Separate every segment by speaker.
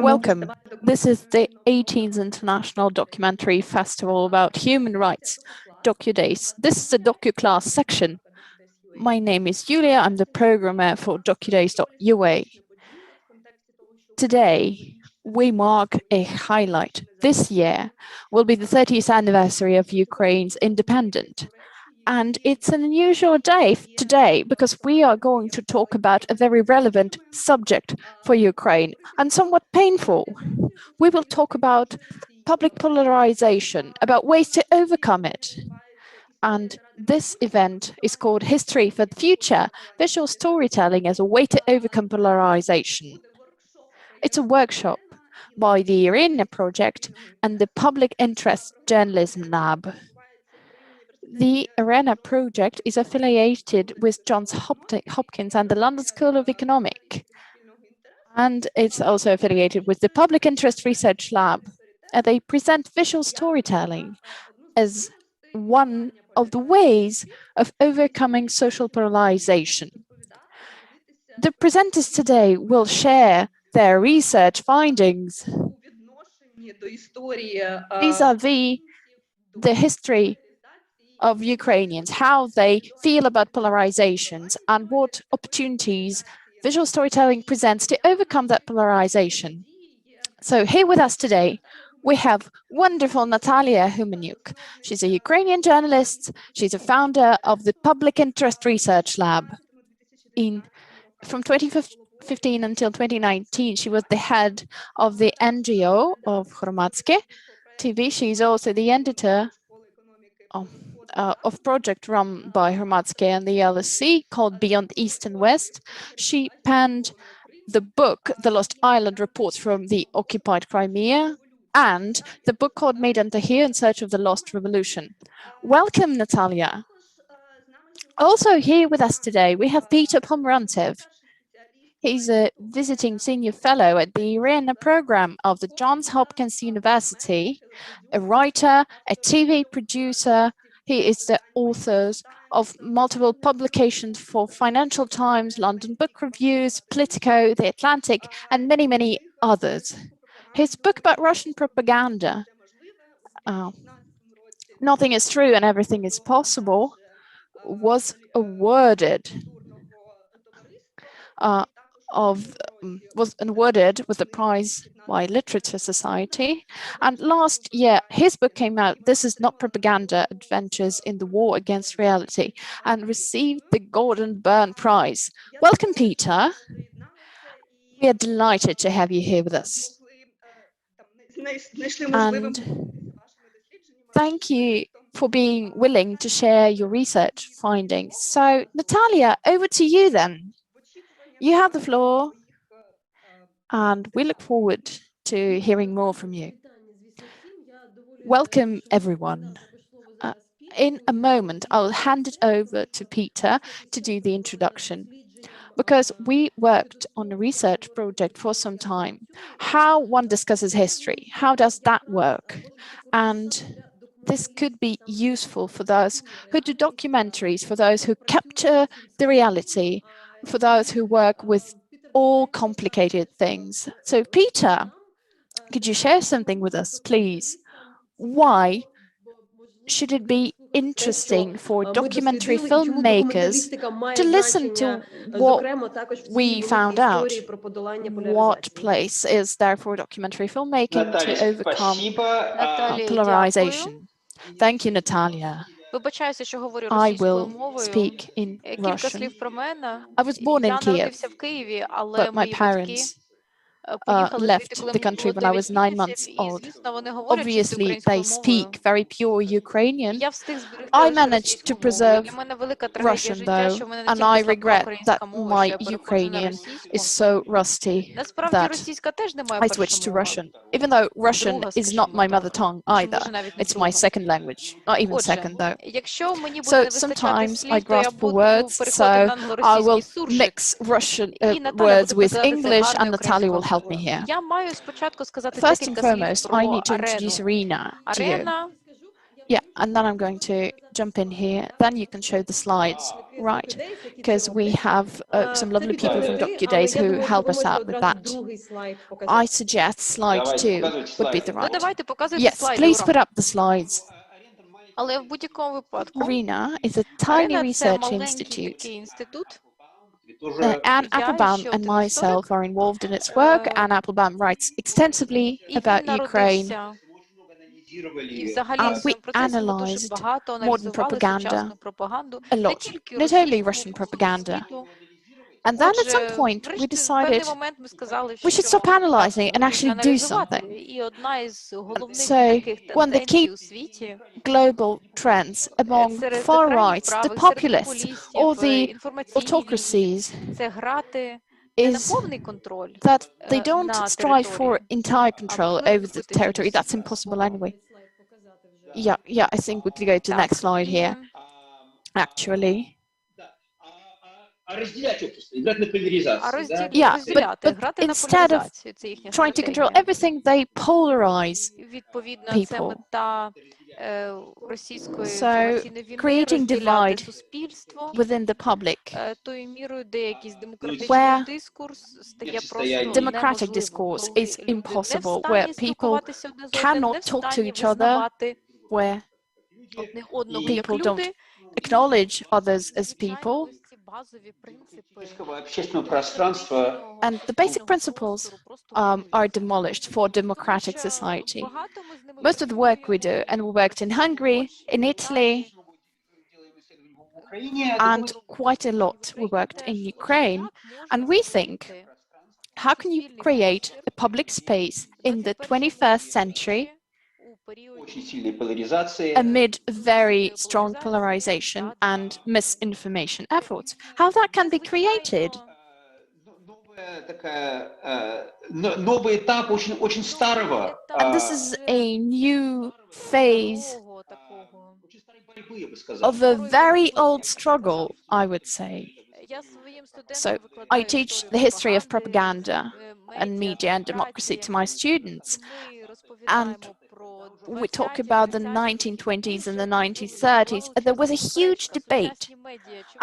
Speaker 1: Welcome. This is the 18th International Documentary Festival about Human Rights, DocuDays. This is the DocuClass section. My name is Julia. I'm the programmer for DocuDays.ua. Today, we mark a highlight. This year will be the 30th anniversary of Ukraine's independence. And it's an unusual day today because we are going to talk about a very relevant subject for Ukraine and somewhat painful. We will talk about public polarization, about ways to overcome it. And this event is called History for the Future, Visual Storytelling as a Way to Overcome Polarization. It's a workshop by the Arena Project and the Public Interest Journalism Lab. The Arena project is affiliated with Johns Hopkins and the London School of Economics. And it's also affiliated with the Public Interest Research Lab. They present visual storytelling as one of the ways of overcoming social polarization. The presenters today will share their research findings vis-a-vis the history of Ukrainians, how they feel about polarizations and what opportunities visual storytelling presents to overcome that polarization. So here with us today, we have wonderful Natalia Gumenyuk. She's a Ukrainian journalist. She's a founder of the Public Interest Research Lab. From 2015 until 2019, she was the head of the NGO of Hromadske TV. She's also the editor of project run by Hromadske and the LSC called Beyond East and West. She penned the book, The Lost Island Reports from the Occupied Crimea, and the book called Maidan Tahir in Search of the Lost Revolution. Welcome, Natalia. Also here with us today, we have Peter Pomerantsev. He's a visiting senior fellow at the Arena program of the Johns Hopkins University, a writer, a TV producer. He is the author of multiple publications for Financial Times, London Book Reviews, Politico, The Atlantic, and many, many others. His book about Russian propaganda, Nothing is True and Everything is Possible, was awarded with the prize by Literature Society. And last year, his book came out, This Is Not Propaganda, Adventures in the War Against Reality, and received the Gordon Byrne Prize. Welcome, Peter. We are delighted to have you here with us. And thank you for being willing to share your research findings. So, Natalia, over to you then. You have the floor, and we look forward to hearing more from you. Welcome, everyone. In a moment, I'll hand it over to Peter to do the introduction, because we worked on a research project for some time. How one discusses history, how does that work? And this could be useful for those who do documentaries, for those who capture the reality, for those who work with all complicated things. So, Peter, could you share something with us, please? Why should it be interesting for documentary filmmakers to listen to what we found out? What place is there for documentary filmmaking to overcome polarization? Thank you, Natalia. I will speak in Russian. I was born in Kiev, but my parents left the country when I was 9 months old. Obviously, they speak very pure Ukrainian. I managed to preserve Russian, though, and I regret that my Ukrainian is so rusty that I switched to Russian, even though Russian is not my mother tongue either. It's my second language, not even second, though. So sometimes I grasp for words, so I will mix Russian words with English, and Natalia will help me here. First and foremost, I need to introduce Arena to you. Yeah, and then I'm going to jump in here. Then you can show the slides, right? Because we have some lovely people from DocuDays who help us out with that. I suggest slide 2 would be the right. Yes, please put up the slides.
Speaker 2: Але в будь-якому випадку
Speaker 1: Arena is a tiny
Speaker 2: Арена — це
Speaker 1: research
Speaker 2: маленький
Speaker 1: institute.
Speaker 2: такий інститут.
Speaker 1: Anne
Speaker 2: Я
Speaker 1: Applebaum
Speaker 2: ще
Speaker 1: and
Speaker 2: один
Speaker 1: myself
Speaker 2: історик.
Speaker 1: are involved in its work. Anne Applebaum writes extensively
Speaker 2: І
Speaker 1: about
Speaker 2: він
Speaker 1: Ukraine,
Speaker 2: народився. І взагалі
Speaker 1: and
Speaker 2: в
Speaker 1: we
Speaker 2: цьому процесі ми дуже
Speaker 1: analyzed
Speaker 2: багато
Speaker 1: modern
Speaker 2: аналізували
Speaker 1: propaganda
Speaker 2: сучасну пропаганду,
Speaker 1: a
Speaker 2: не
Speaker 1: lot,
Speaker 2: тільки
Speaker 1: not only
Speaker 2: російську,
Speaker 1: Russian
Speaker 2: по всьому
Speaker 1: propaganda.
Speaker 2: світу.
Speaker 1: And then at some
Speaker 2: Отже,
Speaker 1: point we
Speaker 2: врешті, в певний
Speaker 1: decided
Speaker 2: момент ми сказали,
Speaker 1: we should
Speaker 2: що
Speaker 1: stop analyzing and
Speaker 2: потрібно
Speaker 1: actually do
Speaker 2: аналізувати.
Speaker 1: something.
Speaker 2: І одна із головних
Speaker 1: So
Speaker 2: таких
Speaker 1: one of the key
Speaker 2: тенденцій у світі
Speaker 1: global trends among
Speaker 2: серед
Speaker 1: far
Speaker 2: крайніх
Speaker 1: rights, the
Speaker 2: правих, серед
Speaker 1: populists,
Speaker 2: популістів,
Speaker 1: or the
Speaker 2: інформаційній лінії
Speaker 1: autocracies
Speaker 2: — це грати не на
Speaker 1: is
Speaker 2: повний контроль
Speaker 1: that they don't
Speaker 2: на
Speaker 1: strive for
Speaker 2: території,
Speaker 1: entire
Speaker 2: а
Speaker 1: control over the
Speaker 2: викотитися
Speaker 1: territory.
Speaker 2: всі.
Speaker 1: That's impossible anyway. Yeah, I think we could go to the
Speaker 2: Так,
Speaker 1: next slide
Speaker 2: і
Speaker 1: here. Actually,
Speaker 2: розділяти,
Speaker 1: but
Speaker 2: грати на
Speaker 1: instead of
Speaker 2: поляризацію — це їхня
Speaker 1: trying to control
Speaker 2: стратегія.
Speaker 1: everything, they polarize
Speaker 2: Відповідно, це
Speaker 1: people.
Speaker 2: мета російської
Speaker 1: So,
Speaker 2: інформаційної війни —
Speaker 1: creating
Speaker 2: розділяти
Speaker 1: divide
Speaker 2: суспільство
Speaker 1: within the public,
Speaker 2: тою мірою, де якийсь демократичний
Speaker 1: where
Speaker 2: дискурс стає просто
Speaker 1: democratic
Speaker 2: неможливим,
Speaker 1: discourse
Speaker 2: коли
Speaker 1: is
Speaker 2: люди не в
Speaker 1: impossible, where
Speaker 2: стані
Speaker 1: people
Speaker 2: спілкуватися одне з одним,
Speaker 1: cannot
Speaker 2: не в
Speaker 1: talk to
Speaker 2: стані
Speaker 1: each other,
Speaker 2: визнавати
Speaker 1: where
Speaker 2: одне одного як
Speaker 1: people don't
Speaker 2: люди.
Speaker 1: acknowledge others as
Speaker 2: Звичайно,
Speaker 1: people.
Speaker 2: ось ці базові принципи
Speaker 1: And the basic principles are demolished for democratic society. Most of the work we do, and we worked in Hungary, in Italy, and quite a lot we worked in Ukraine. And we think, how can you create a public space in the 21st century amid very strong polarization and misinformation efforts? How that can be created? And this is a new phase of a very old struggle, I would say. So I teach the history of propaganda and media and democracy to my students. And we talk about the 1920s and the 1930s. There was a huge debate,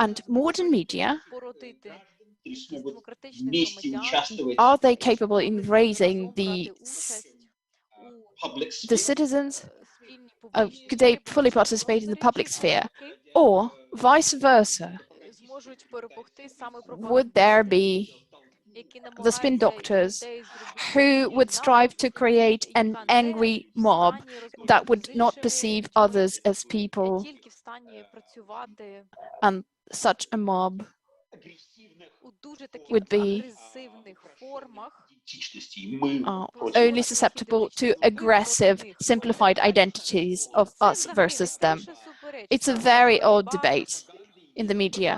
Speaker 1: and modern media, are they capable in raising the citizens? Could they fully participate in the public sphere? Or vice versa? Would there be the spin doctors who would strive to create an angry mob that would not perceive others as people, and such a mob would be only susceptible to aggressive, simplified identities of us versus them. It's a very old debate in the media.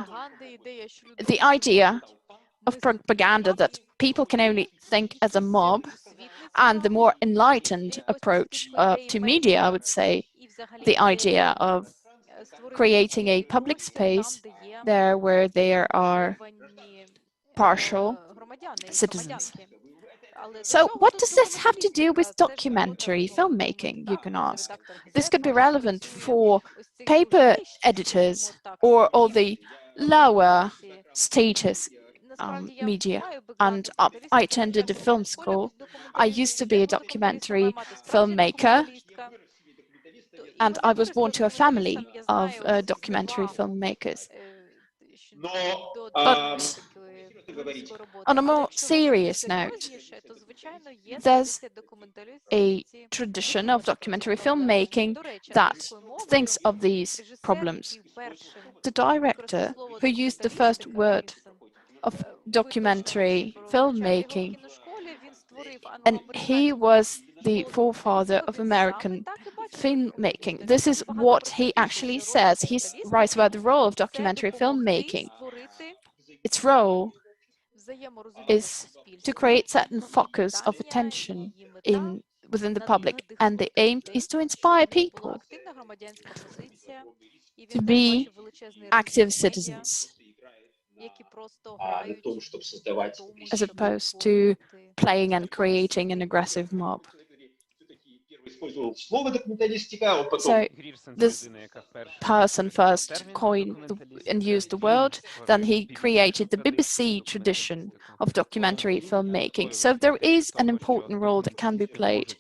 Speaker 1: The idea of propaganda that people can only think as a mob, and the more enlightened approach to media, I would say, the idea of creating a public space there where there are partial citizens. So what does this have to do with documentary filmmaking, you can ask? This could be relevant for paper editors or all the lower status media. And I attended a film school. I used to be a documentary filmmaker, and I was born to a family of documentary filmmakers. But on a more serious note, there's a tradition of documentary filmmaking that thinks of these problems. The director who used the first word of documentary filmmaking, and he was the forefather of American filmmaking. This is what he actually says. He writes about the role of documentary filmmaking. Its role is to create certain focus of attention within the public, and the aim is to inspire people to be active citizens, as opposed to playing and creating an aggressive mob. So this person first coined and used the word, then he created the BBC tradition of documentary filmmaking. So there is an important role that can be played.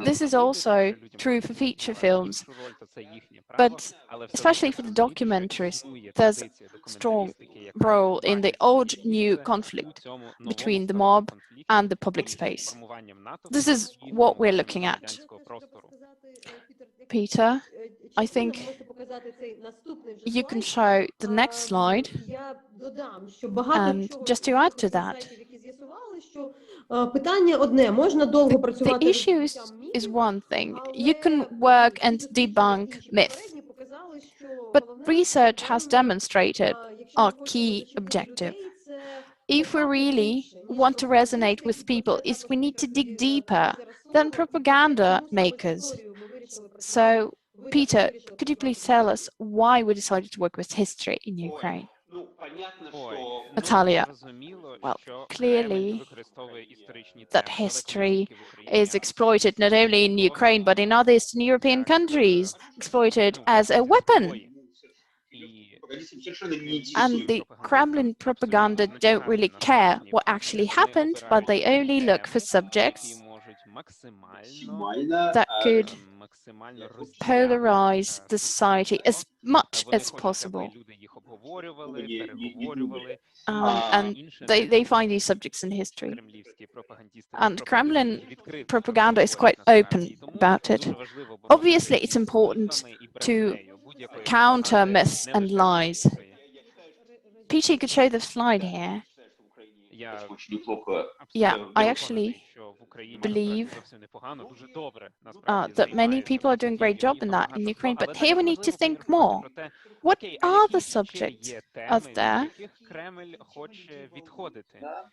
Speaker 1: This is also true for feature films, but especially for the documentaries, there's a strong role in the old-new conflict between the mob and the public space. This is what we're looking at. Peter, I think you can show the next slide. And just to add to that, the issue is one thing. You can work and debunk myth, but research has demonstrated our key objective. If we really want to resonate with people, is we need to dig deeper than propaganda makers. So, Peter, could you please tell us why we decided to work with history in Ukraine? Natalia, well, clearly that history is exploited not only in Ukraine, but in other Eastern European countries, exploited as a weapon. And the Kremlin propaganda don't really care what actually happened, but they only look for subjects that could polarize the society as much as possible. And they find these subjects in history. And Kremlin propaganda is quite open about it. Obviously, it's important to counter myths and lies. Peter, you could show the slide here. Yeah, I actually believe that many people are doing a great job in that in Ukraine, but here we need to think more. What are the subjects out there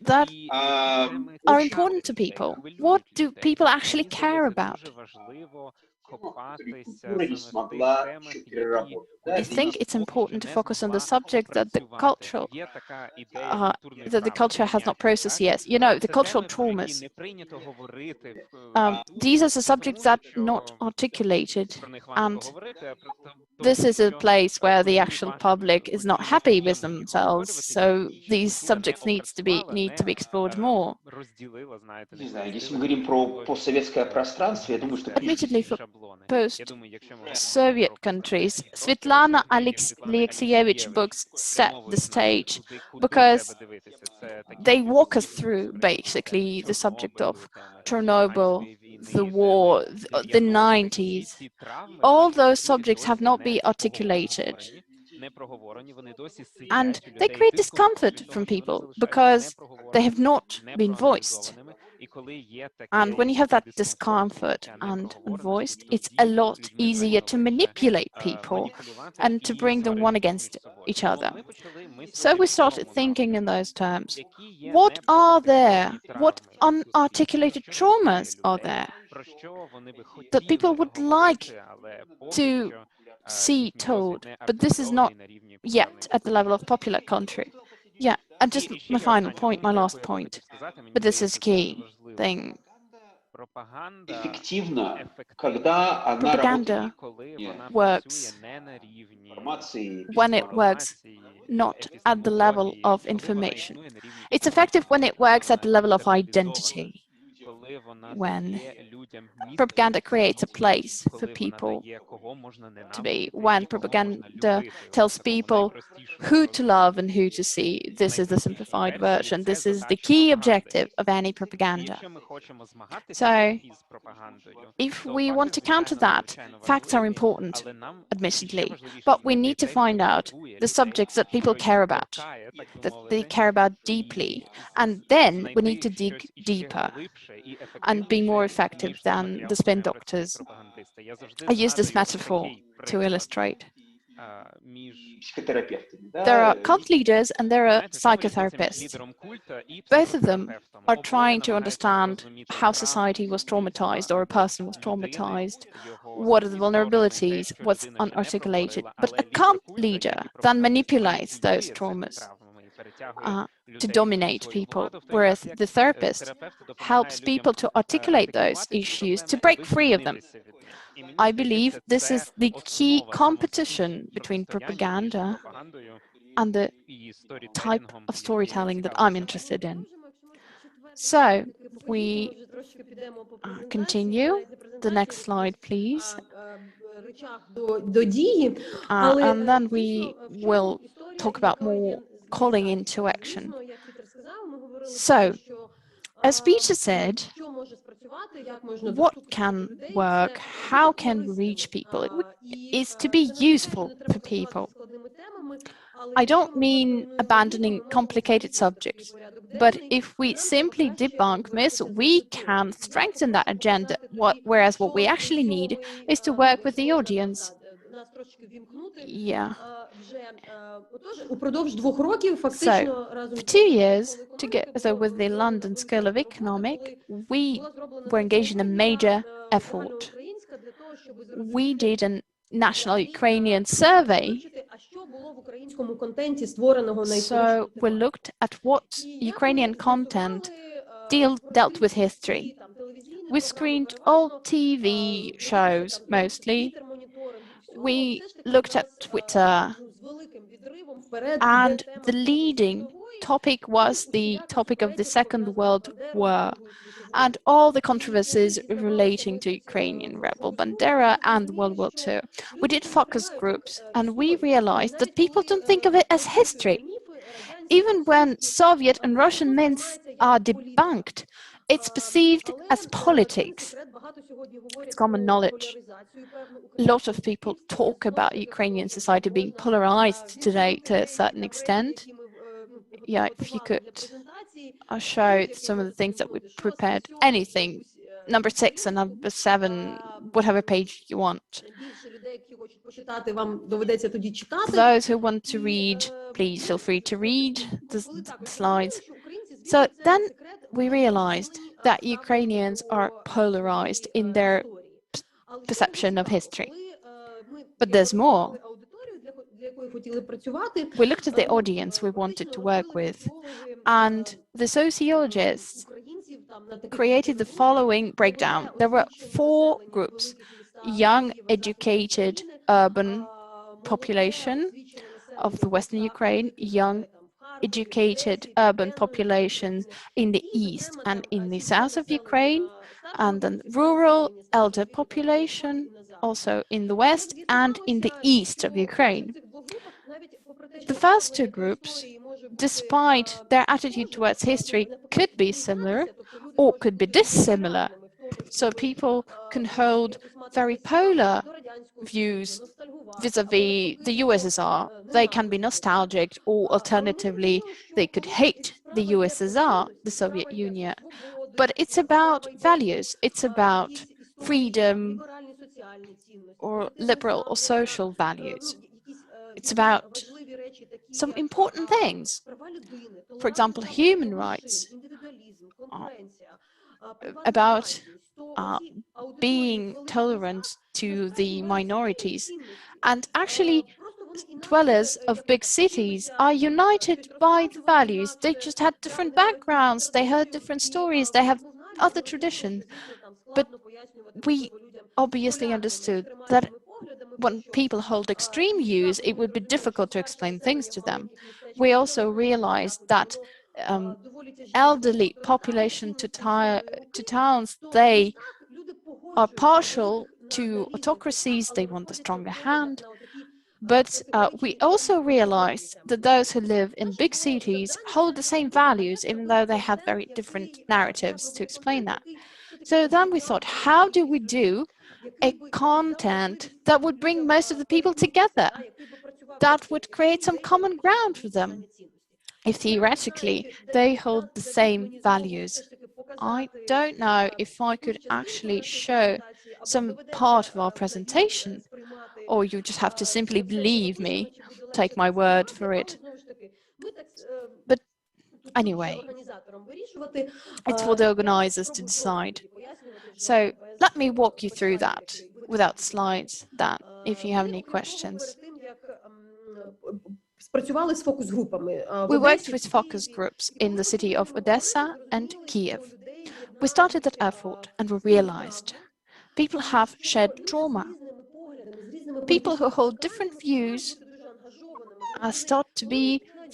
Speaker 1: that are important to people? What do people actually care about? I think it's important to focus on the subject that the culture has not processed yet. You know, the cultural traumas. These are the subjects that are not articulated, and this is a place where the actual public is not happy with themselves. So these subjects need to be explored more. Admittedly, for post-Soviet countries, Svetlana Alexeyevich books set the stage because they walk us through basically the subject of Chernobyl, the war, the 90s. All those subjects have not been articulated. And they create discomfort from people because they have not been voiced. And when you have that discomfort and unvoiced, it's a lot easier to manipulate people and to bring them one against each other. So we started thinking in those terms. What are there? What unarticulated traumas are there that people would like to see told, but this is not yet at the level of popular country. Yeah, and just my final point, my last point, but this is key thing. Propaganda works when it works not at the level of information. It's effective when it works at the level of identity. When propaganda creates a place for people to be, when propaganda tells people who to love and who to see. This is the simplified version. This is the key objective of any propaganda. So, if we want to counter that, facts are important, admittedly, but we need to find out the subjects that people care about, that they care about deeply, and then we need to dig deeper and be more effective than the spin doctors. I use this metaphor to illustrate. There are cult leaders and there are psychotherapists. Both of them are trying to understand how society was traumatized or a person was traumatized, what are the vulnerabilities, what's unarticulated. But a cult leader then manipulates those traumas. to dominate people, whereas the therapist helps people to articulate those issues, to break free of them. I believe this is the key competition between propaganda and the type of storytelling that I'm interested in. So we continue. The next slide, please. And then we will talk about more calling into action. So, as Peter said, what can work, how can we reach people, is to be useful for people. I don't mean abandoning complicated subjects, but if we simply debunk myths, we can strengthen that agenda, whereas what we actually need is to work with the audience. Yeah. So, for 2 years, together with the London School of Economics, we were engaged in a major effort. We did a national Ukrainian survey. So we looked at what Ukrainian content dealt with history. We screened all TV shows mostly. We looked at Twitter, and the leading topic was the topic of the Second World War and all the controversies relating to Ukrainian rebel Bandera and World War II. We did focus groups, and we realized that people don't think of it as history. Even when Soviet and Russian myths are debunked, it's perceived as politics. It's common knowledge. A lot of people talk about Ukrainian society being polarized today to a certain extent. Yeah, if you could show some of the things that we prepared, anything, number 6 and number 7, whatever page you want. For those who want to read, please feel free to read the slides. So then we realized that Ukrainians are polarized in their perception of history. But there's more. We looked at the audience we wanted to work with, and the sociologists created the following breakdown. There were 4 groups: young, educated, urban population of the Western Ukraine, young, educated, urban population in the east and in the south of Ukraine, and then rural, elder population, also in the west and in the east of Ukraine. The first 2 groups, despite their attitude towards history, could be similar or could be dissimilar. So people can hold very polar views vis-a-vis the USSR. They can be nostalgic, or alternatively, they could hate the USSR, the Soviet Union. But it's about values. It's about freedom or liberal or social values. It's about some important things. For example, human rights, about being tolerant to the minorities. And actually, dwellers of big cities are united by the values. They just had different backgrounds, they heard different stories, they have other traditions. But we obviously understood that when people hold extreme views, it would be difficult to explain things to them. We also realized that elderly population to towns, they are partial to autocracies, they want a stronger hand. But we also realized that those who live in big cities hold the same values, even though they have very different narratives to explain that. So then we thought, how do we do a content that would bring most of the people together, that would create some common ground for them, if theoretically they hold the same values? I don't know if I could actually show some part of our presentation, or you just have to simply believe me, take my word for it. But anyway, it's for the organizers to decide. So let me walk you through that without slides, that if you have any questions.
Speaker 3: спрацювали з фокус-групами.
Speaker 1: We worked with focus groups in the city of Odessa and Kiev. We started that effort and we realized people have shared trauma. People who hold different views start to be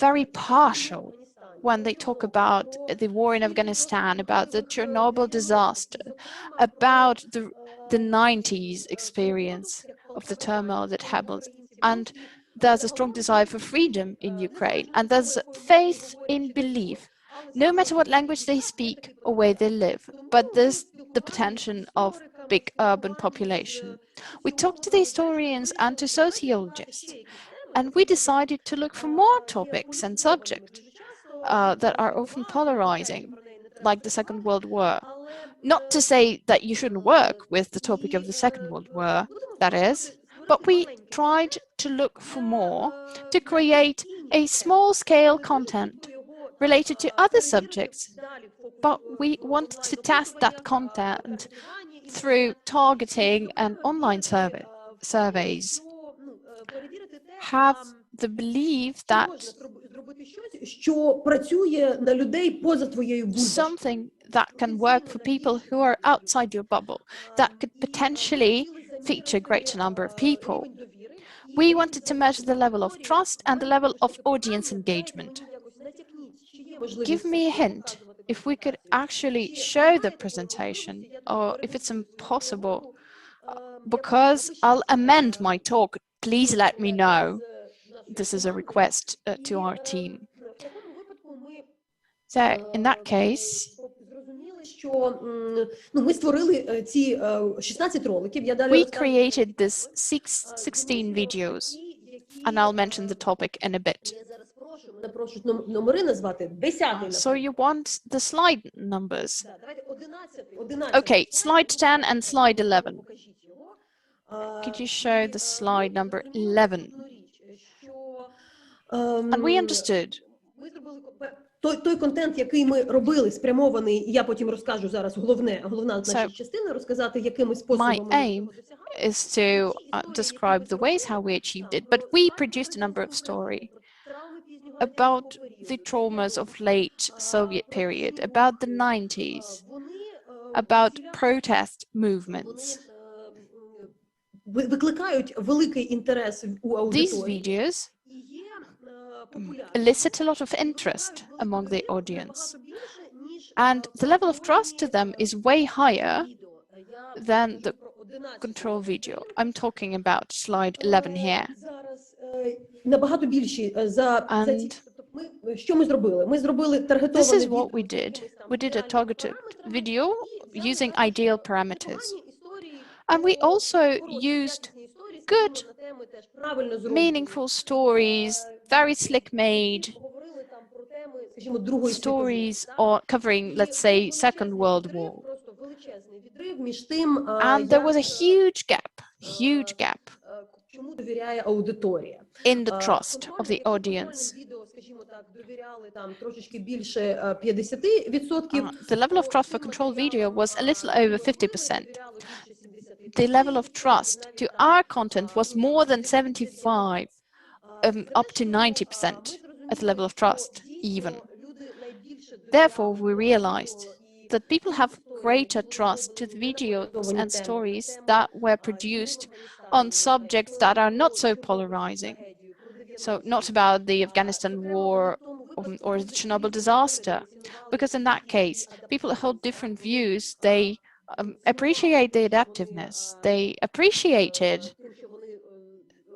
Speaker 1: very partial when they talk about the war in Afghanistan, about the Chernobyl disaster, about the 90s experience of the turmoil that happened. And there's a strong desire for freedom in Ukraine, and there's faith in belief, no matter what language they speak or where they live. But there's the potential of big urban population. We talked to the historians and to sociologists, and we decided to look for more topics and subjects that are often polarizing, like the Second World War. Not to say that you shouldn't work with the topic of the Second World War, that is, but we tried to look for more to create a small-scale content related to other subjects, but we wanted to test that content through targeting and online surveys. Have the belief that something that can work for people who are outside your bubble, that could potentially feature a greater number of people. We wanted to measure the level of trust and the level of audience engagement. Give me a hint if we could actually show the presentation, or if it's impossible, because I'll amend my talk. Please let me know. This is a request to our team. So in that case, we created this 16 videos, and I'll mention the topic in a bit. So you want the slide numbers? Okay, slide 10 and slide 11. Could you show the slide number 11? And we understood.
Speaker 3: Той контент, який ми робили, спрямований, я потім розкажу зараз головна наша частина, розказати, якими способами ми
Speaker 1: aim is to describe the ways how we achieved it, but we produced a number of stories about the traumas of late Soviet period, about the 90s, about protest movements.
Speaker 3: Викликають великий інтерес у аудиторії.
Speaker 1: These videos elicit a lot of interest among the audience, and the level of trust to them is way higher than the control video. I'm talking about slide 11 here. And this is what we did. We did a targeted video using ideal parameters. And we also used good, meaningful stories, very slick made stories or covering, let's say, Second World War. And there was a huge gap in the trust of the audience. The level of trust for control video was a little over 50%. The level of trust to our content was more than 75, up to 90% at the level of trust, even. Therefore, we realized that people have greater trust to the videos and stories that were produced on subjects that are not so polarizing. So not about the Afghanistan war or the Chernobyl disaster, because in that case, people hold different views. They appreciate the adaptiveness. They appreciated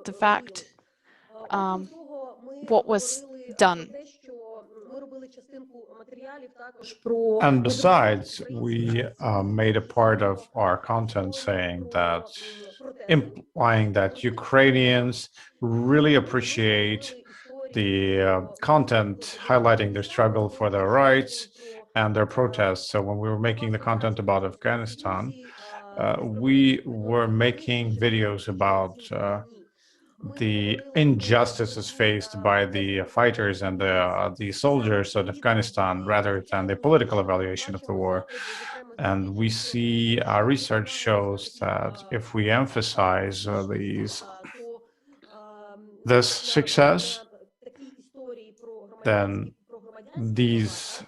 Speaker 1: the fact what was done.
Speaker 4: And besides, we made a part of our content saying that, implying that Ukrainians really appreciate the content highlighting their struggle for their rights and their protests. So when we were making the content about Afghanistan, we were making videos about the injustices faced by the fighters and the soldiers of Afghanistan rather than the political evaluation of the war. And we see our research shows that if we emphasize this success, then these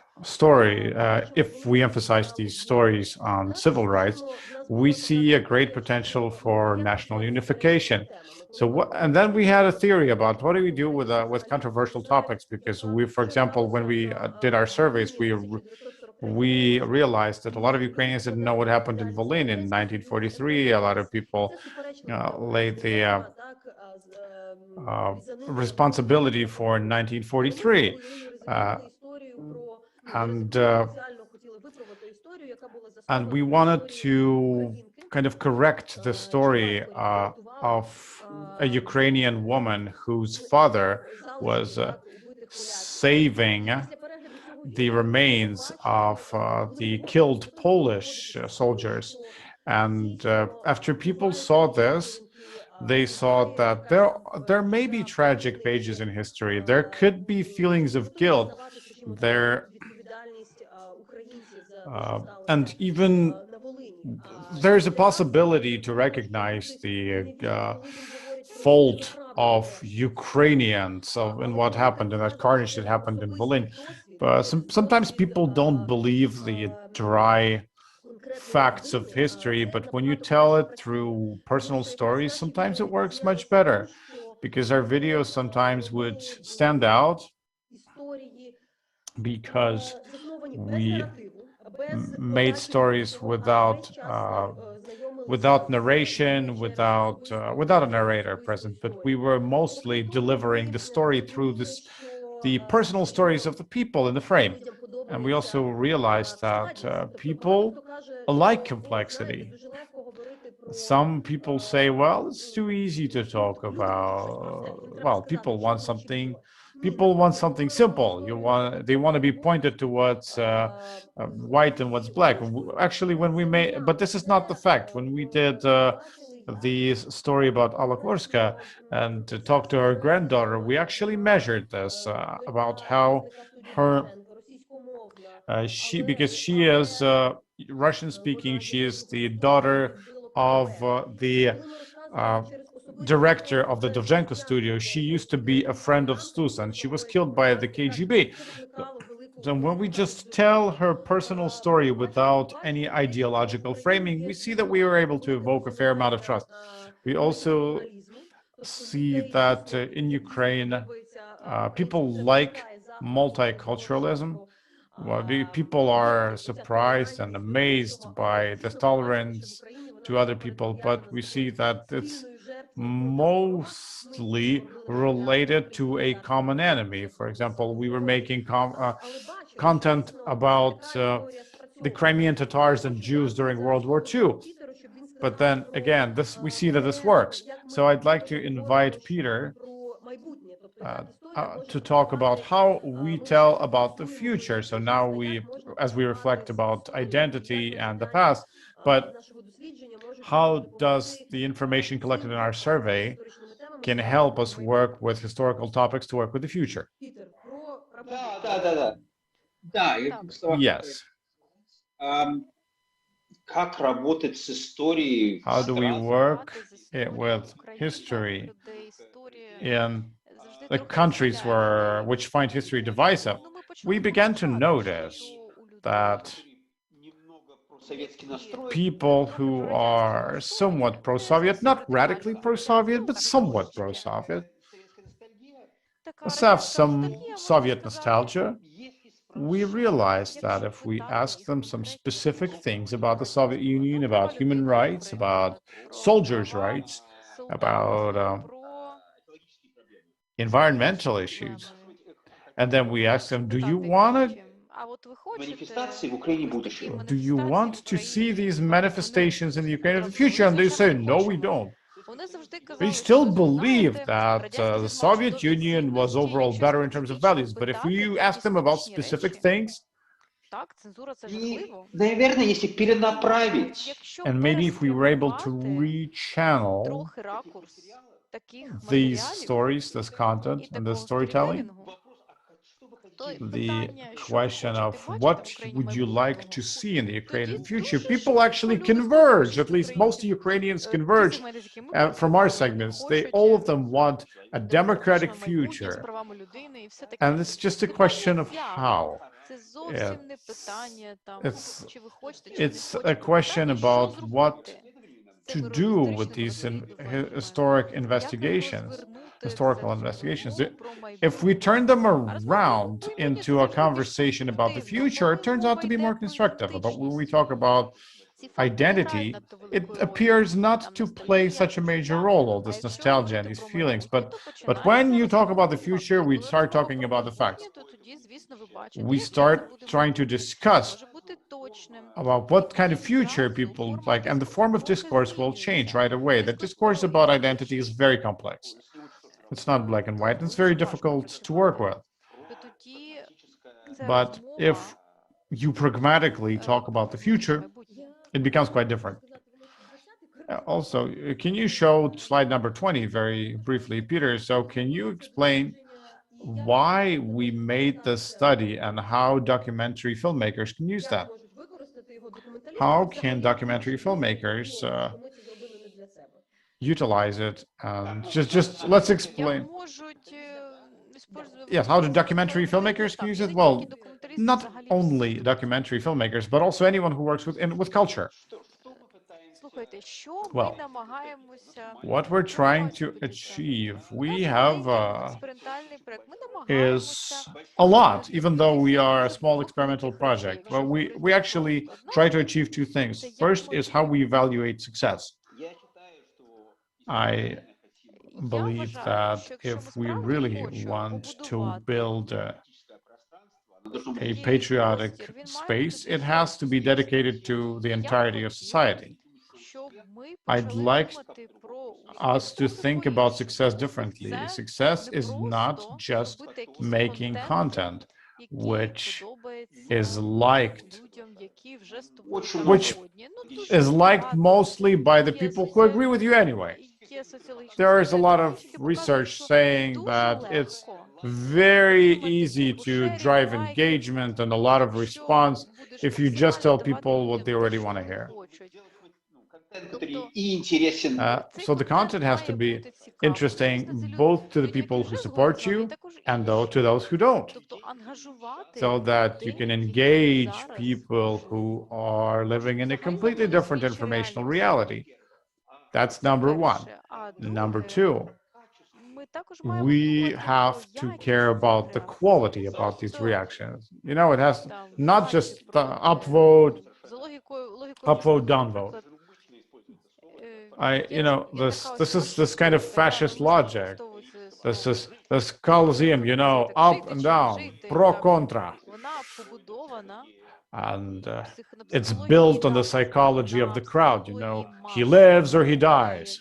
Speaker 4: if we emphasize these stories on civil rights, we see a great potential for national unification. So and then we had a theory about what do we do with controversial topics, because for example, when we did our surveys, we realized that a lot of Ukrainians didn't know what happened in Volyn in 1943. A lot of people laid the responsibility for 1943. And we wanted to kind of correct the story of a Ukrainian woman whose father was saving the remains of the killed Polish soldiers. And after people saw this, they saw that there may be tragic pages in history. There could be feelings of guilt. And even there's a possibility to recognize the fault of Ukrainians in what happened, in that carnage that happened in Volyn. But sometimes people don't believe the dry facts of history, but when you tell it through personal stories, sometimes it works much better, because our videos sometimes would stand out because we made stories without narration, without a narrator present, but we were mostly delivering the story through the personal stories of the people in the frame. And we also realized that people like complexity. Some people say, well, it's too easy to talk about. Well, people want something simple. They want to be pointed to what's white and what's black. Actually, but this is not the fact. When we did the story about Alla Korska and to talk to her granddaughter, we actually measured this about how her because she is Russian speaking, she is the daughter of the director of the Dovzhenko studio. She used to be a friend of Stus, and she was killed by the KGB. So when we just tell her personal story without any ideological framing, we see that we were able to evoke a fair amount of trust. We also see that in Ukraine, people like multiculturalism. Well, people are surprised and amazed by the tolerance to other people, but we see that it's mostly related to a common enemy. For example, we were making content about the Crimean Tatars and Jews during World War II. But then again, we see that this works. So I'd like to invite Peter to talk about how we tell about the future. So now as we reflect about identity and the past, but how does the information collected in our survey can help us work with historical topics to work with the future? Yes. How do we work with history in the countries which find history divisive? We began to notice that people who are somewhat pro-Soviet, not radically pro-Soviet, but somewhat pro-Soviet, must have some Soviet nostalgia. We realized that if we ask them some specific things about the Soviet Union, about human rights, about soldiers' rights, about environmental issues, and then we ask them, do you want to see these manifestations in the Ukraine of the future? And they say, no, we don't. They still believe that the Soviet Union was overall better in terms of values, but if you ask them about specific things, and maybe if we were able to rechannel these stories, this content, and this storytelling, the question of what would you like to see in the Ukrainian future, people actually converge, at least most Ukrainians converge from our segments. All of them want a democratic future. And it's just a question of how. It's a question about what to do with these historical investigations. If we turn them around into a conversation about the future, it turns out to be more constructive. But when we talk about identity, it appears not to play such a major role, all this nostalgia and these feelings. But when you talk about the future, we start talking about the facts. We start trying to discuss about what kind of future people like, and the form of discourse will change right away. The discourse about identity is very complex. It's not black and white. It's very difficult to work with. But if you pragmatically talk about the future, it becomes quite different. Also, can you show slide number 20 very briefly, Peter? So can you explain why we made this study and how documentary filmmakers can use that? How can documentary filmmakers utilize it? Just let's explain. Yes, how do documentary filmmakers can use it? Well, not only documentary filmmakers, but also anyone who works with culture. Well, what we're trying to achieve, we have is a lot, even though we are a small experimental project. Well, we actually try to achieve two things. First is how we evaluate success. I believe that if we really want to build a patriotic space, it has to be dedicated to the entirety of society. I'd like us to think about success differently. Success is not just making content which is liked mostly by the people who agree with you anyway. There is a lot of research saying that it's very easy to drive engagement and a lot of response if you just tell people what they already want to hear. So the content has to be interesting both to the people who support you and to those who don't, so that you can engage people who are living in a completely different informational reality. That's number one. Number two, we have to care about the quality about these reactions. You know, it has not just the upvote, downvote. This is this kind of fascist logic. This Colosseum, you know, up and down, pro contra. And it's built on the psychology of the crowd, you know, he lives or he dies.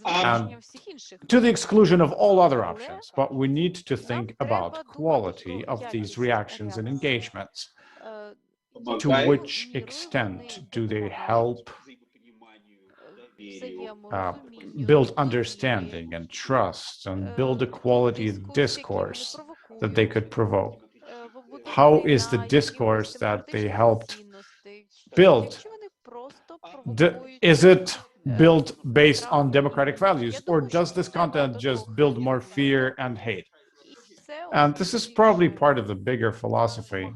Speaker 4: And to the exclusion of all other options. But we need to think about quality of these reactions and engagements. To which extent do they help build understanding and trust and build a quality of discourse that they could provoke? How is the discourse that they helped build? Is it built based on democratic values, or does this content just build more fear and hate? And this is probably part of the bigger philosophy.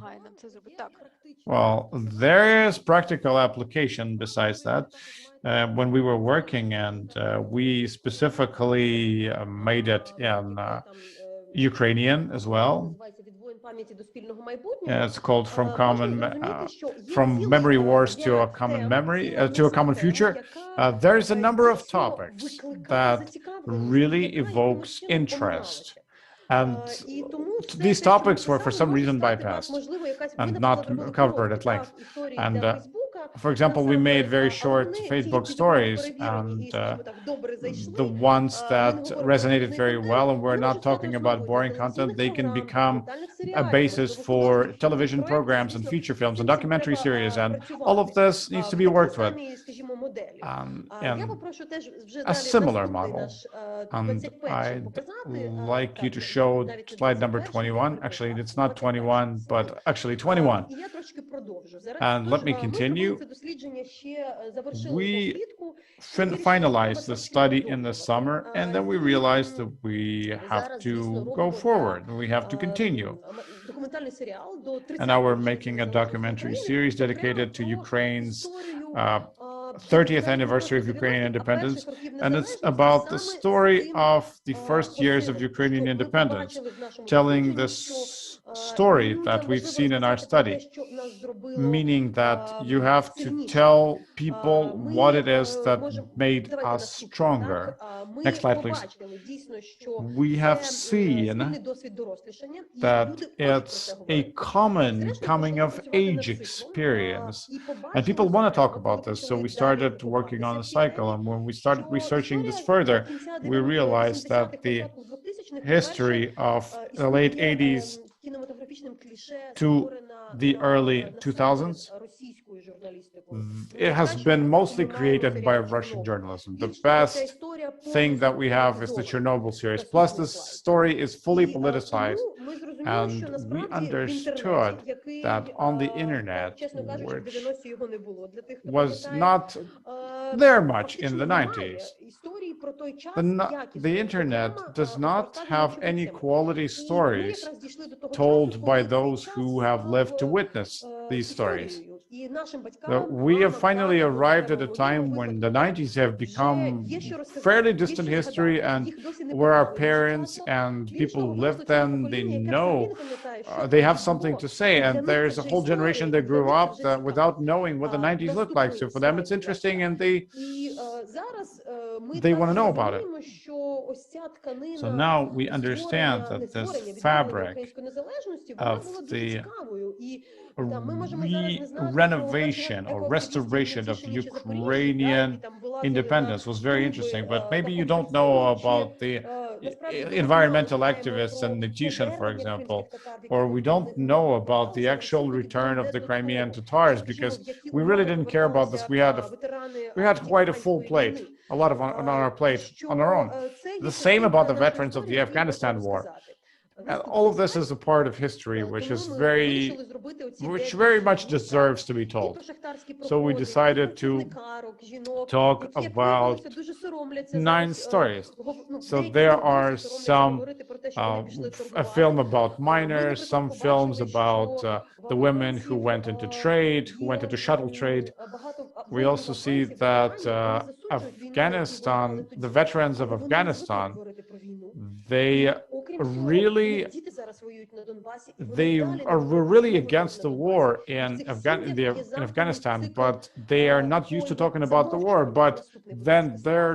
Speaker 4: Well, there is practical application besides that. When we were working, and we specifically made it in Ukrainian as well. It's called from memory wars to a common memory, to a common future. There's a number of topics that really evokes interest. And these topics were for some reason bypassed and not covered at length. And for example, we made very short Facebook stories, and the ones that resonated very well, and we're not talking about boring content, they can become a basis for television programs and feature films and documentary series, and all of this needs to be worked with.
Speaker 3: Я попрошу теж вже
Speaker 4: a
Speaker 3: далі
Speaker 4: similar
Speaker 3: наступний
Speaker 4: model.
Speaker 3: наш
Speaker 4: And
Speaker 3: 21
Speaker 4: I'd
Speaker 3: показати.
Speaker 4: like you to
Speaker 3: Так,
Speaker 4: show
Speaker 3: навіть не
Speaker 4: slide number
Speaker 3: 21,
Speaker 4: 21.
Speaker 3: я
Speaker 4: Actually, it's
Speaker 3: перепрошую,
Speaker 4: not 21,
Speaker 3: 21
Speaker 4: but actually 21.
Speaker 3: І я трошки продовжу зараз.
Speaker 4: And let me
Speaker 3: Ми зробили
Speaker 4: continue.
Speaker 3: це дослідження ще, завершили
Speaker 4: We
Speaker 3: його влітку. І вирішили, що
Speaker 4: finalized
Speaker 3: треба
Speaker 4: the
Speaker 3: трошки
Speaker 4: study in the
Speaker 3: продовжувати.
Speaker 4: summer, and then we realized that we have
Speaker 3: Зараз,
Speaker 4: to
Speaker 3: звісно,
Speaker 4: go
Speaker 3: робимо
Speaker 4: forward.
Speaker 3: для,
Speaker 4: We have to continue.
Speaker 3: Документальний серіал до 30-ї
Speaker 4: And now we're
Speaker 3: річниці
Speaker 4: making a
Speaker 3: незалежності
Speaker 4: documentary
Speaker 3: України,
Speaker 4: series dedicated to
Speaker 3: окремо про
Speaker 4: Ukraine's
Speaker 3: історію,
Speaker 4: 30th anniversary of Ukrainian independence, and it's about the story of the first years of Ukrainian independence, telling this story that we've seen in our study, meaning that you have to tell people what it is that made us stronger. Next slide, please. We have seen that it's a common coming of age experience, and people want to talk about this. So we started working on a cycle, and when we started researching this further, we realized that the history of the late 80s to the early 2000s, it has been mostly created by Russian journalism. The best thing that we have is the Chernobyl series. Plus, this story is fully politicized, and we understood that on the internet, which was not there much in the 90s, the internet does not have any quality stories told by those who have lived to witness these stories. We have finally arrived at a time when the 90s have become fairly distant history, and where our parents and people who lived then, they know they have something to say, and there's a whole generation that grew up without knowing what the 90s looked like. So for them, it's interesting, and they want to know about it. So now we understand that this fabric of the renovation or restoration of Ukrainian independence was very interesting. But maybe you don't know about the environmental activists and the tion, for example, or we don't know about the actual return of the Crimean Tatars, because we really didn't care about this. We had quite a full plate, a lot of on our plate on our own. The same about the veterans of the Afghanistan war. And all of this is a part of history which very much deserves to be told. So we decided to talk about 9 stories. So there are some a film about miners, some films about the women who went into trade, who went into shuttle trade. We also see that Afghanistan, the veterans of Afghanistan, they were really against the war in Afghanistan, but they are not used to talking about the war. But then their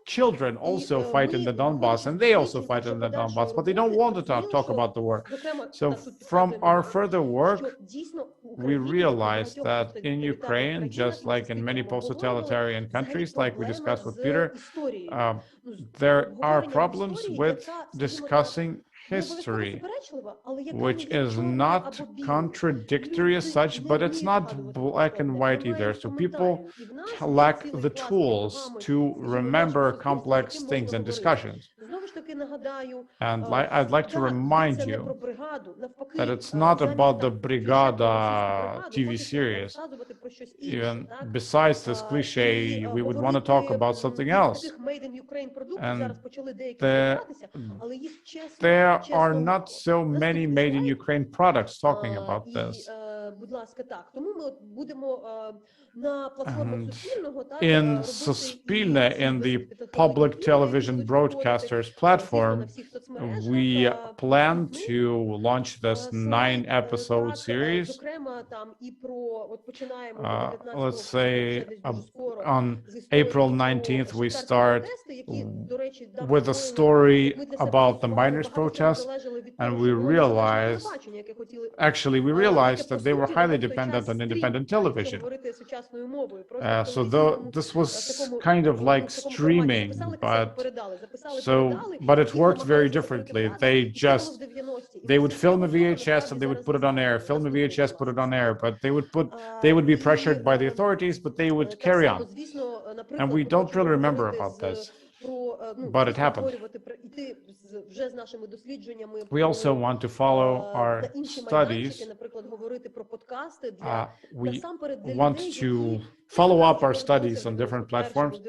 Speaker 4: children also fight in the Donbass, and they also fight in the Donbass, but they don't want to talk about the war. So from our further work, we realized that in Ukraine, just like in many post-totalitarian countries, like we discussed with Peter, there are problems with discussing history, which is not contradictory as such, but it's not black and white either. So people lack the tools to remember complex things and discussions. And I'd like to remind you that it's not about the Brigada TV series. Even besides this cliche, we would want to talk about something else. And there are not so many made in Ukraine products talking about this. And in Suspilne, in the public television broadcasters platform, we plan to launch this 9-episode series. Let's say on April 19th, we start with a story about the miners' protests, and we realized that they were highly dependent on independent television. So this was kind of like streaming, but it worked very differently. They would film a VHS and they would put it on air, film a VHS, put it on air, but they would be pressured by the authorities, but they would carry on. And we don't really remember about this, but it happened. We also want to follow our studies. We want to follow up our studies on different platforms,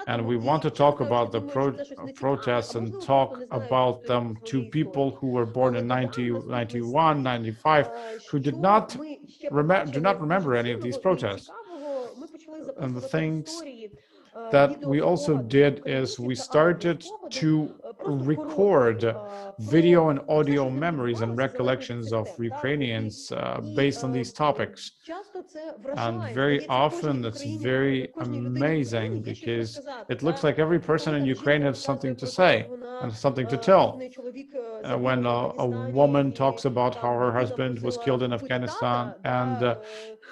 Speaker 4: and we want to talk about the protests and talk about them to people who were born in 1991, 95, who do not remember any of these protests. And the things that we also did is we started to record video and audio memories and recollections of Ukrainians based on these topics. And very often it's very amazing because it looks like every person in Ukraine has something to say and something to tell. When a woman talks about how her husband was killed in Afghanistan and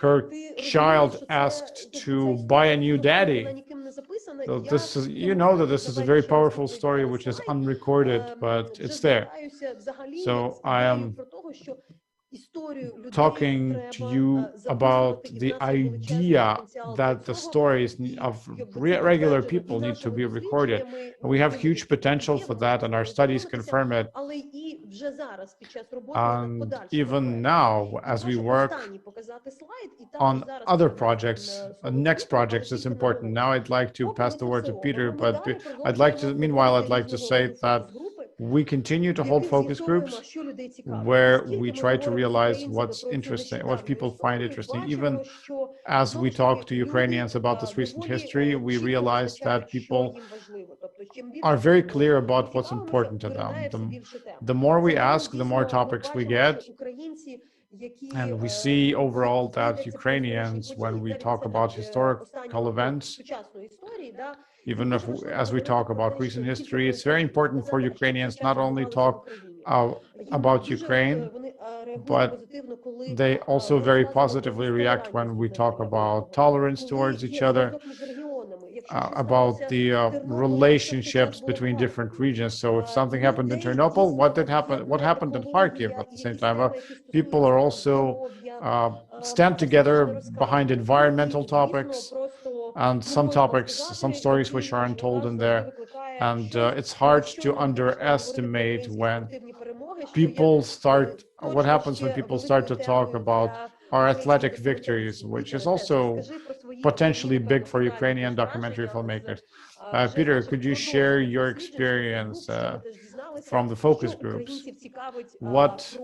Speaker 4: her child asked to buy a new daddy. So this is, you know, that this is a very powerful story which is unrecorded, but it's there. So I am talking to you about the idea that the stories of regular people need to be recorded. We have huge potential for that, and our studies confirm it. And even now, as we work on other projects, next projects is important. Now I'd like to pass the word to Peter, but meanwhile, I'd like to say that we continue to hold focus groups where we try to realize what's interesting, what people find interesting. Even as we talk to Ukrainians about this recent history, we realize that people are very clear about what's important to them. The more we ask, the more topics we get. And we see overall that Ukrainians, when we talk about historical events, even if, as we talk about recent history, it's very important for Ukrainians not only talk about Ukraine, but they also very positively react when we talk about tolerance towards each other, about the relationships between different regions. So if something happened in Ternopil, what happened in Kharkiv at the same time? People are also stand together behind environmental topics and some topics, some stories which aren't told in there. And it's hard to underestimate when people start, what happens when people start to talk about our athletic victories, which is also potentially big for Ukrainian documentary filmmakers. Peter, could you share your experience from the focus groups? What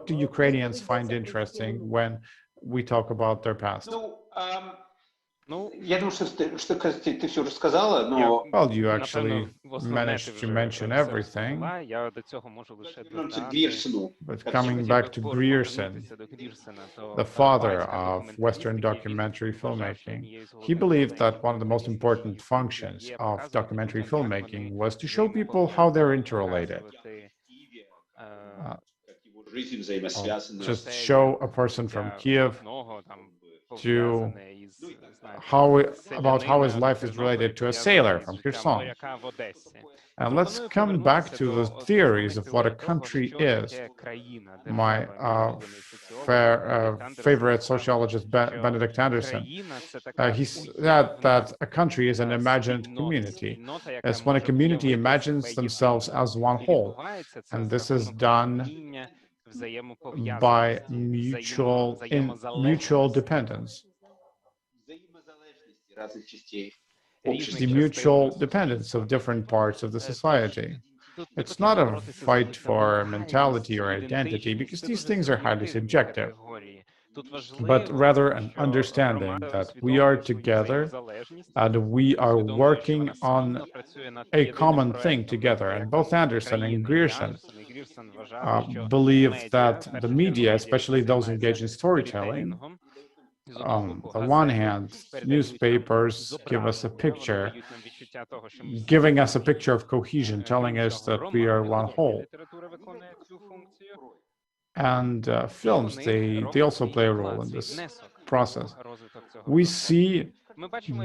Speaker 4: do Ukrainians find interesting when we talk about their past?
Speaker 5: Я думаю, что ты все рассказала, но
Speaker 4: Well, you actually managed to mention everything. But coming back to Grierson, the father of Western documentary filmmaking, he believed that one of the most important functions of documentary filmmaking was to show people how they're interrelated. Just show a person from Kiev to how his life is related to a sailor from Kherson. And let's come back to the theories of what a country is. My favorite sociologist, Benedict Anderson, he said that a country is an imagined community. It's when a community imagines themselves as one whole. And this is done by mutual dependence. The mutual dependence of different parts of the society. It's not a fight for mentality or identity, because these things are highly subjective, but rather an understanding that we are together and we are working on a common thing together. And both Anderson and Grierson believe that the media, especially those engaged in storytelling, on the one hand, newspapers give us a picture, giving us a picture of cohesion, telling us that we are one whole. And films, they also play a role in this process. We see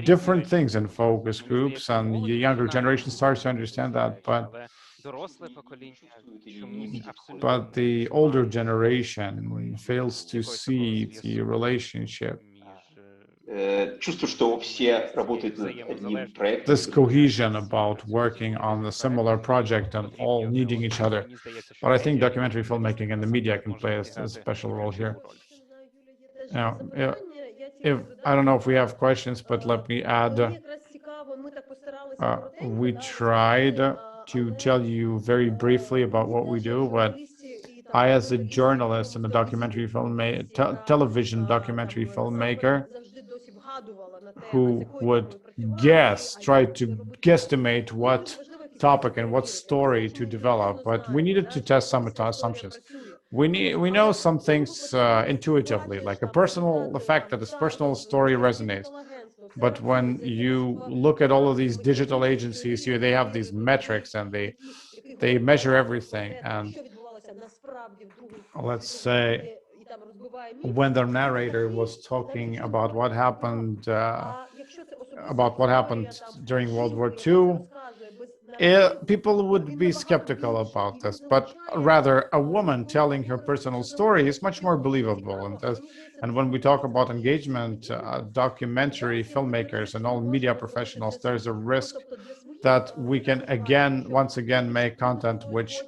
Speaker 4: different things in focus groups, and the younger generation starts to understand that, but the older generation fails to see the relationship
Speaker 5: чувство, что все работают над одним проектом.
Speaker 4: This cohesion about working on a similar project and all needing each other. But I think documentary filmmaking and the media can play a special role here. Now, if I don't know if we have questions, but let me add, we tried to tell you very briefly about what we do, but I, as a journalist and a documentary television documentary filmmaker, who would try to guesstimate what topic and what story to develop, but we needed to test some assumptions. We know some things intuitively, like the fact that this personal story resonates. But when you look at all of these digital agencies here, they have these metrics and they measure everything. And let's say when the narrator was talking about what happened during World War II, people would be skeptical about this, but rather a woman telling her personal story is much more believable. And when we talk about engagement, documentary filmmakers and all media professionals, there's a risk that we can once again make content which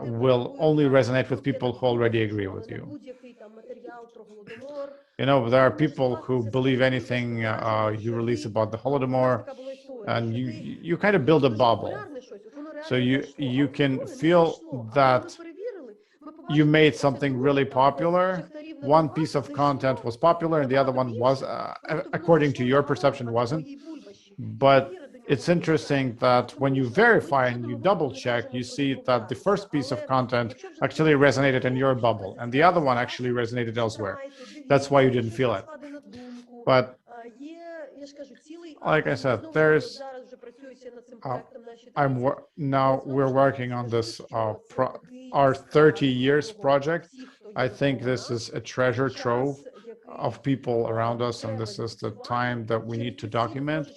Speaker 4: will only resonate with people who already agree with you. You know, there are people who believe anything you release about the Holodomor, and you kind of build a bubble. So you can feel that you made something really popular. One piece of content was popular and the other one was, according to your perception, wasn't. But it's interesting that when you verify and you double check, you see that the first piece of content actually resonated in your bubble and the other one actually resonated elsewhere. That's why you didn't feel it. But like I said, there's now we're working on this our 30 years project. I think this is a treasure trove of people around us, and this is the time that we need to document.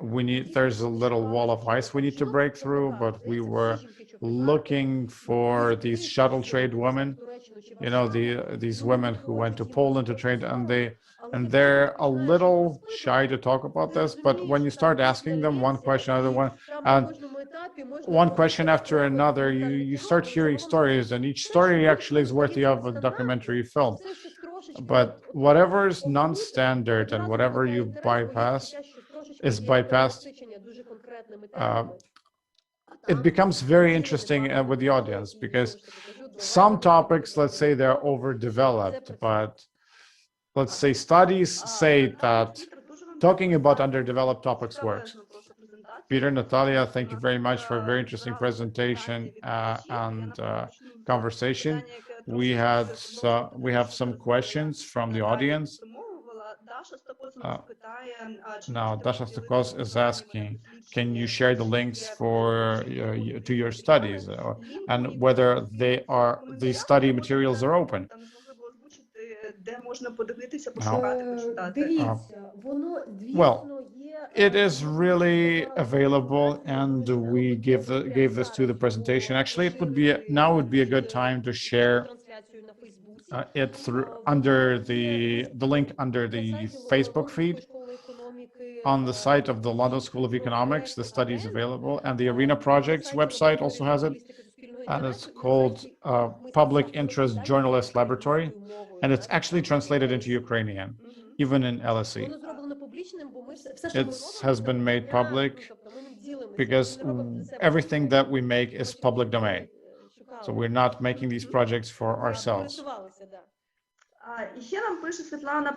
Speaker 4: There's a little wall of ice we need to break through, but we were looking for these shuttle trade women, you know, these women who went to Poland to trade, and they're a little shy to talk about this, but when you start asking them one question after another, you start hearing stories, and each story actually is worthy of a documentary film. But whatever is non-standard and whatever you is bypassed, it becomes very interesting with the audience, because some topics, let's say they're overdeveloped, but let's say studies say that talking about underdeveloped topics works. Peter, Natalia, thank you very much for a very interesting presentation and conversation. We have some questions from the audience. Now, Dasha Stakos is asking, can you share the links to your studies and whether these study materials are open? Well, it is really available, and we gave this to the presentation. Actually, now would be a good time to share it under the link under the Facebook feed. On the site of the London School of Economics, the study is available, and the Arena Projects website also has it, and it's called Public Interest Journalist Laboratory, and it's actually translated into Ukrainian, even in LSE. It has been made public because everything that we make is public domain. So we're not making these projects for ourselves. Svetlana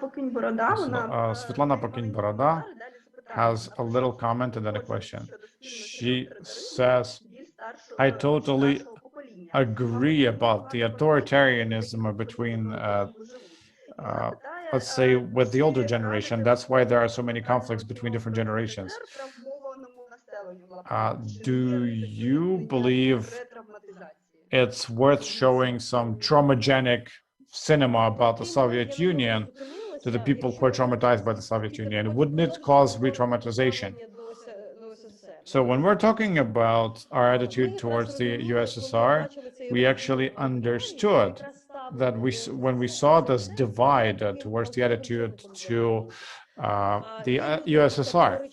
Speaker 4: Покінь-Борода has a little comment and then a question. She says, I totally agree about the authoritarianism between, let's say, with the older generation. That's why there are so many conflicts between different generations. Do you believe it's worth showing some traumagenic cinema about the Soviet Union to the people who are traumatized by the Soviet Union? Wouldn't it cause re-traumatization? So when we're talking about our attitude towards the USSR, we actually understood that when we saw this divide towards the attitude to the USSR.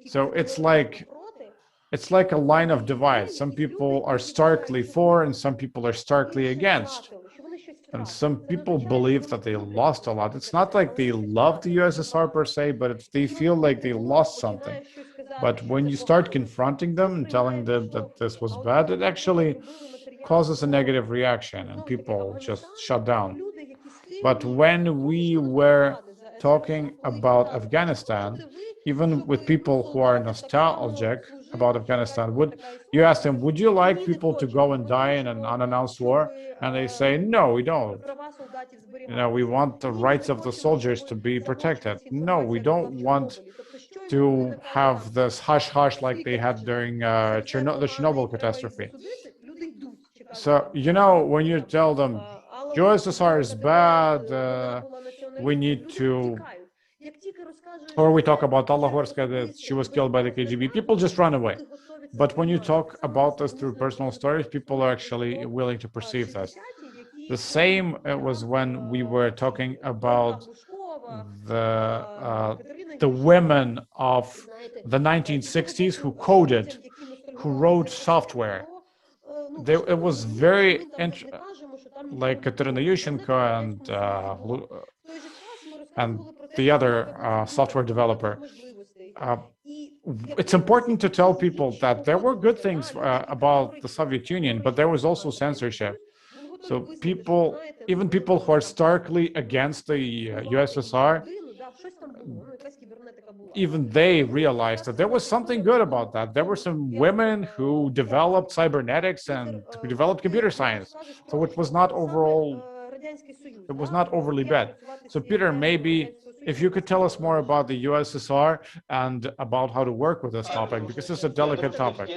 Speaker 4: So it's like a line of divide. Some people are starkly for and some people are starkly against. And some people believe that they lost a lot. It's not like they love the USSR per se, but they feel like they lost something. But when you start confronting them and telling them that this was bad, it actually causes a negative reaction and people just shut down. But when we were talking about Afghanistan, even with people who are nostalgic about Afghanistan, you ask them, would you like people to go and die in an unannounced war? And they say, no, we don't. We want the rights of the soldiers to be protected. No, we don't want to have this hush-hush like they had during the Chernobyl catastrophe. So, when you tell them, USSR is bad, we need to, or we talk about Alla Horska, that she was killed by the KGB, people just run away. But when you talk about this through personal stories, people are actually willing to perceive this. The same was when we were talking about the women of the 1960s who coded, who wrote software. It was very like Katerina Yushchenko and the other software developer. It's important to tell people that there were good things about the Soviet Union, but there was also censorship. So even people who are starkly against the USSR, even they realized that there was something good about that. There were some women who developed cybernetics and who developed computer science. So it was not overly bad. So Peter, maybe if you could tell us more about the USSR and about how to work with this topic, because this is a delicate topic.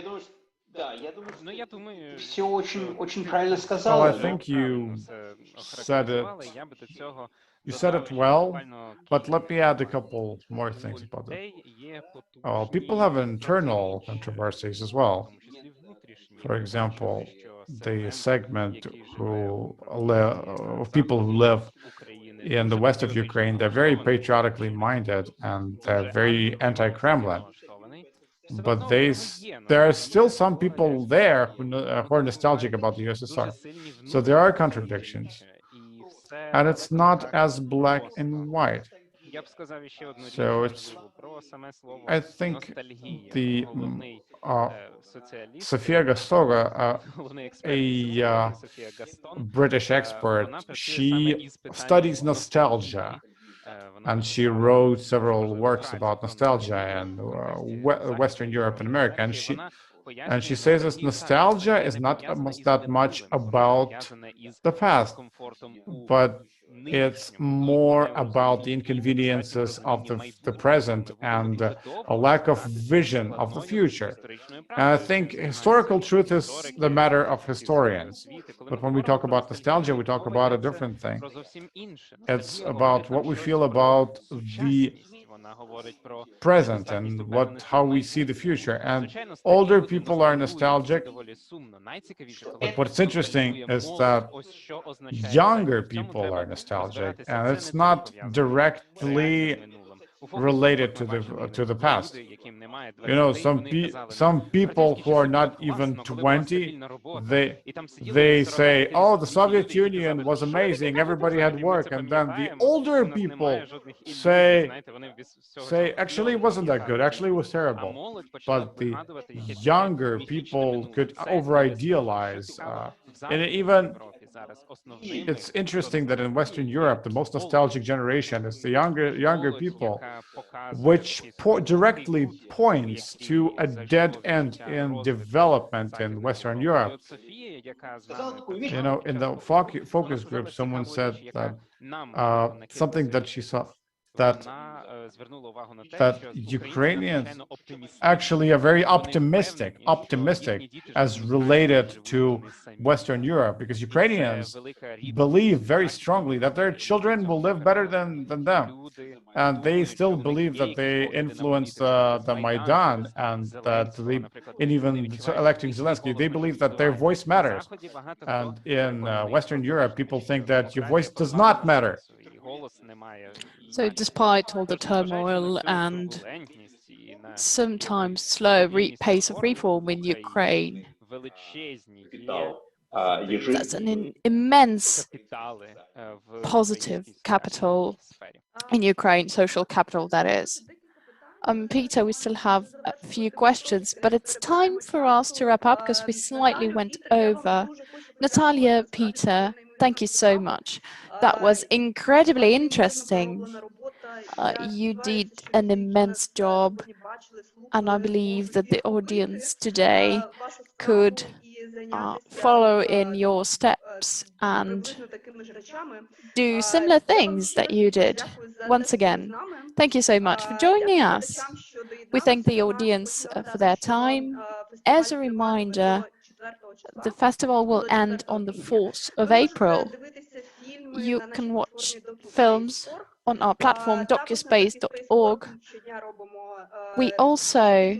Speaker 5: Все очень правильно
Speaker 4: Well,
Speaker 5: сказала.
Speaker 4: I think you said it. You said it well, but let me add a couple more things about it. Well, people have internal controversies as well. For example, the segment of people who live in the west of Ukraine, they're very patriotically minded and they're very anti-Kremlin. But there are still some people there who are nostalgic about the USSR. So there are contradictions. And it's not as black and white. So I think the Sofia Gastoga, a British expert, she studies nostalgia. And she wrote several works about nostalgia and Western Europe and America. And she says that nostalgia is not that much about the past, but it's more about the inconveniences of the present and a lack of vision of the future. And I think historical truth is the matter of historians. But when we talk about nostalgia, we talk about a different thing. It's about what we feel about the present and how we see the future. And older people are nostalgic. But what's interesting is that younger people are nostalgic, and it's not directly related to the past. Some people who are not even 20, they say, oh, the Soviet Union was amazing, everybody had work, and then the older people say actually it wasn't that good, actually it was terrible. But the younger people could over-idealize, and even it's interesting that in Western Europe, the most nostalgic generation is the younger people, which directly points to a dead end in development in Western Europe. In the focus group, someone said that something that she saw. that Ukrainians actually are very optimistic as related to Western Europe, because Ukrainians believe very strongly that their children will live better than them. And they still believe that they influenced the Maidan, and that in even electing Zelensky, they believe that their voice matters. And in Western Europe, people think that your voice does not matter.
Speaker 1: So despite all the turmoil and sometimes slow pace of reform in Ukraine, that's an immense positive capital in Ukraine, social capital that is. Peter, we still have a few questions, but it's time for us to wrap up because we slightly went over. Natalia, Peter, thank you so much. That was incredibly interesting. You did an immense job, and I believe that the audience today could follow in your steps and do similar things that you did. Once again, thank you so much for joining us. We thank the audience for their time. As a reminder, the festival will end on the 4th of April. You can watch films on our platform docuspace.org. We also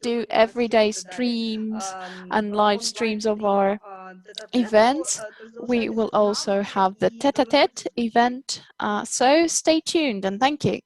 Speaker 1: do everyday streams and live streams of our events. We will also have the tete-a-tete event, so stay tuned and thank you.